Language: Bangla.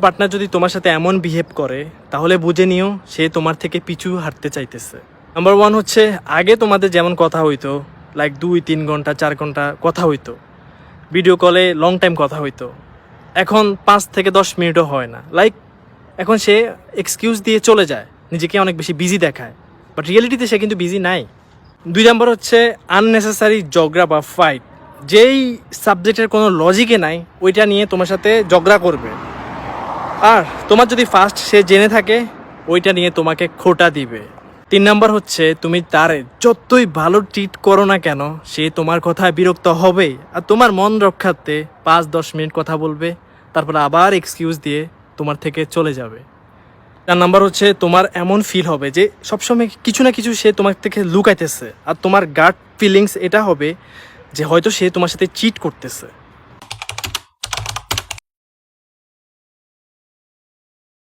পার্টনার যদি তোমার সাথে এমন বিহেভ করে তাহলে বুঝে নিও সে তোমার থেকে পিছু হাঁটতে চাইতেছে। নাম্বার 1 হচ্ছে আগে তোমাদের যেমন কথা হইতো, লাইক 2-3 ঘন্টা 4 ঘন্টা কথা হইতো, ভিডিও কলে লং টাইম কথা হইতো, এখন 5 থেকে 10 মিনিটও হয় না। লাইক এখন সে এক্সকিউজ দিয়ে চলে যায়, নিজেকে অনেক বেশি বিজি দেখায়, বাট রিয়েলিটিতে সে কিন্তু বিজি নাই। 2 নাম্বার হচ্ছে আননেসেসারি ঝগড়া বা ফাইট। যেই সাবজেক্টের কোনো লজিকে নাই ওইটা নিয়ে তোমার সাথে ঝগড়া করবে, আর তোমার যদি ফার্স্ট সে জেনে থাকে ওইটা নিয়ে তোমাকে খোটা দিবে। 3 নাম্বার হচ্ছে তুমি তার যতই ভালো ট্রিট করো না কেন সে তোমার কথায় বিরক্ত হবে আর তোমার মন রক্ষার্থে 5-10 মিনিট কথা বলবে, তারপর আবার এক্সকিউজ দিয়ে তোমার থেকে চলে যাবে। 4 নাম্বার হচ্ছে তোমার এমন ফিল হবে যে সবসময় কিছু না কিছু সে তোমার থেকে লুকাইতেছে, আর তোমার গাট ফিলিংস এটা হবে যে হয়তো সে তোমার সাথে চিট করতেছে।